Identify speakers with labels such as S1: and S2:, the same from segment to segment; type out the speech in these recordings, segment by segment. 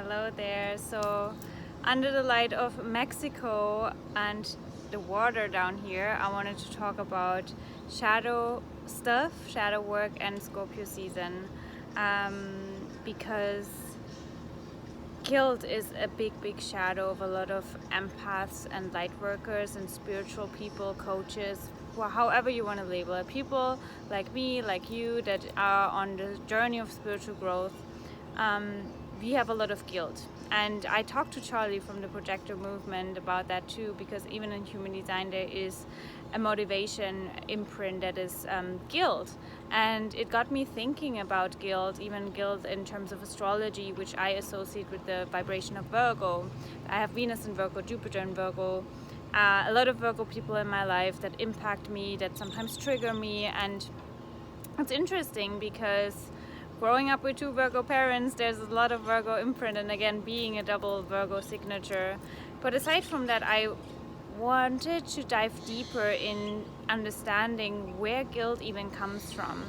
S1: Hello there. So, under the light of Mexico and the water down here, I wanted to talk about shadow stuff, shadow work, and Scorpio season, because guilt is a big shadow of a lot of empaths and light workers and spiritual people, coaches, however you want to label it. People like me, like you, that are on the journey of spiritual growth. We have a lot of guilt, and I talked to Charlie from the projector movement about that too, because even in human design there is a motivation imprint that is guilt, and it got me thinking about guilt, even guilt in terms of astrology, which I associate with the vibration of Virgo. I have Venus in Virgo, Jupiter in Virgo, a lot of Virgo people in my life that impact me, that sometimes trigger me. And it's interesting because growing up with two Virgo parents, there's a lot of Virgo imprint, and again, being a double Virgo signature. But aside from that, I wanted to dive deeper in understanding where guilt even comes from.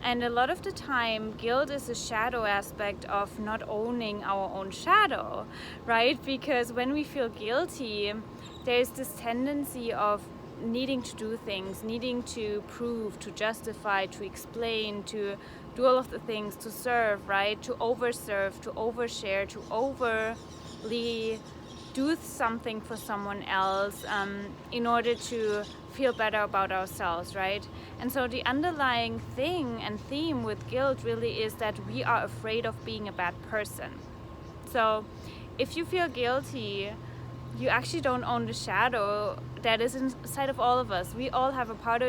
S1: And a lot of the time, guilt is a shadow aspect of not owning our own shadow, right? Because when we feel guilty, there's this tendency of needing to do things, needing to prove, to justify, to explain, to do all of the things, to serve, right? To overserve, to overshare, to overly do something for someone else in order to feel better about ourselves, right? And so the underlying thing and theme with guilt really is that we are afraid of being a bad person. So if you feel guilty, you actually don't own the shadow that is inside of all of us. We all have a part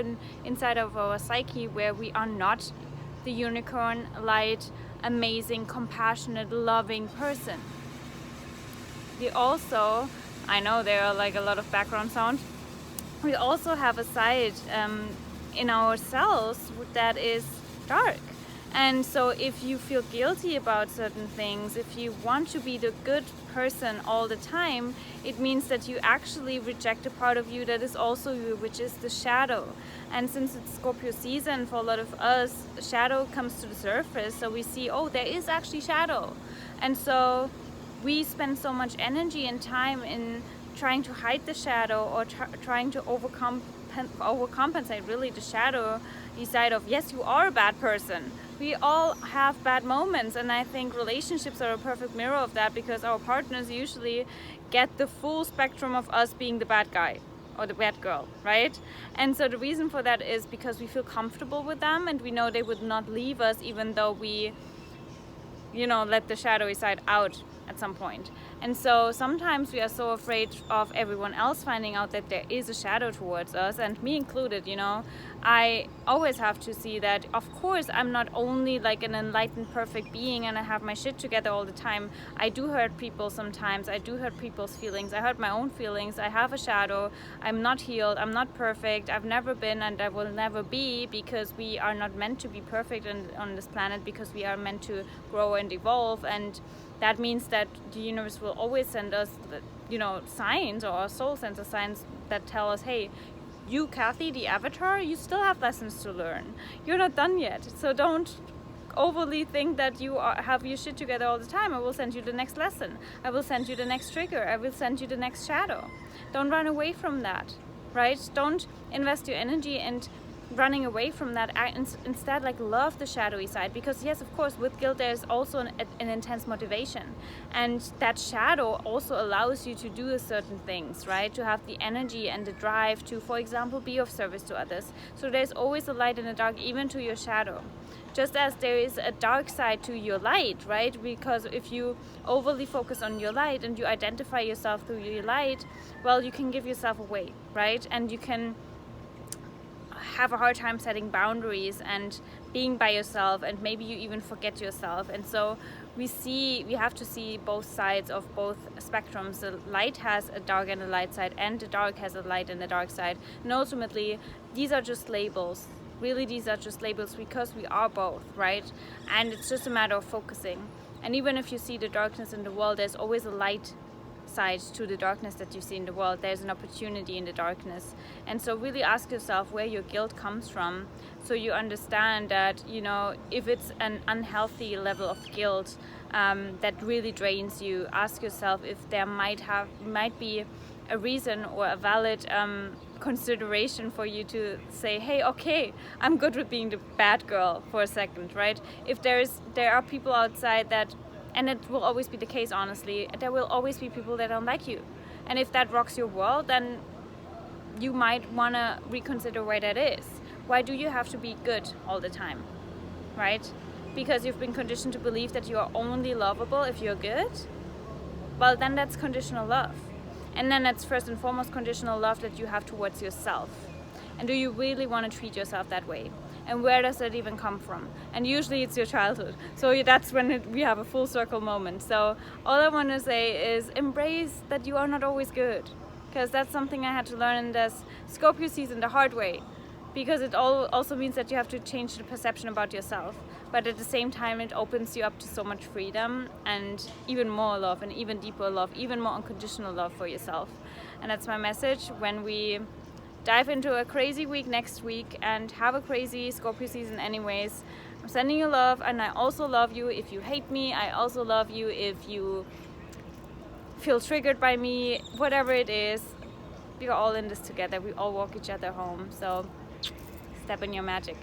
S1: inside of our psyche where we are not the unicorn, light, amazing, compassionate, loving person. We also, I know there are like a lot of background sound, we also have a side in ourselves that is dark. And so if you feel guilty about certain things, if you want to be the good person all the time, it means that you actually reject a part of you that is also you, which is the shadow. And since it's Scorpio season, for a lot of us, shadow comes to the surface. So we see, oh, there is actually shadow. And so we spend so much energy and time in trying to hide the shadow, or trying to overcompensate really the shadow side of, yes, you are a bad person. We all have bad moments, and I think relationships are a perfect mirror of that, because our partners usually get the full spectrum of us being the bad guy or the bad girl, right? And so the reason for that is because we feel comfortable with them, and we know they would not leave us even though we, let the shadowy side out at some point. And so sometimes we are so afraid of everyone else finding out that there is a shadow towards us, and me included. I always have to see that, of course, I'm not only like an enlightened, perfect being and I have my shit together all the time. I do hurt people sometimes. I do hurt people's feelings. I hurt my own feelings. I have a shadow. I'm not healed. I'm not perfect. I've never been, and I will never be, because we are not meant to be perfect on this planet, because we are meant to grow and evolve. And that means that the universe will always send us, signs, or our soul sends us signs that tell us, hey, you, Kathy, the avatar, you still have lessons to learn. You're not done yet. So don't overly think that you have your shit together all the time. I will send you the next lesson. I will send you the next trigger. I will send you the next shadow. Don't run away from that, right? Don't invest your energy and running away from that. Instead, love the shadowy side, because yes, of course, with guilt there's also an intense motivation, and that shadow also allows you to do certain things, right? To have the energy and the drive to, for example, be of service to others. So there's always a light and a dark, even to your shadow, just as there is a dark side to your light, right? Because if you overly focus on your light and you identify yourself through your light, well, you can give yourself away, right? And you can have a hard time setting boundaries and being by yourself, and maybe you even forget yourself. And so we have to see both sides of both spectrums. The light has a dark and a light side, and the dark has a light and a dark side. And ultimately, these are just labels. Really, these are just labels, because we are both, right? And it's just a matter of focusing. And even if you see the darkness in the world, there's always a light side to the darkness that you see in the world. There's an opportunity in the darkness. And so really ask yourself where your guilt comes from, so you understand that, you know, if it's an unhealthy level of guilt that really drains you, ask yourself if there might be a reason or a valid consideration for you to say, hey, okay, I'm good with being the bad girl for a second, right? If there are people outside that, and it will always be the case, honestly, there will always be people that don't like you. And if that rocks your world, then you might want to reconsider why that is. Why do you have to be good all the time, right? Because you've been conditioned to believe that you are only lovable if you're good? Well, then that's conditional love. And then that's first and foremost conditional love that you have towards yourself. And do you really want to treat yourself that way? And where does that even come from? And usually it's your childhood. So that's when we have a full circle moment. So all I want to say is embrace that you are not always good. Because that's something I had to learn in this Scorpio season the hard way. Because it also means that you have to change the perception about yourself. But at the same time, it opens you up to so much freedom and even more love and even deeper love, even more unconditional love for yourself. And that's my message when we dive into a crazy week next week and have a crazy Scorpio season anyways. I'm sending you love, and I also love you if you hate me. I also love you if you feel triggered by me, whatever it is. We are all in this together. We all walk each other home. So step in your magic.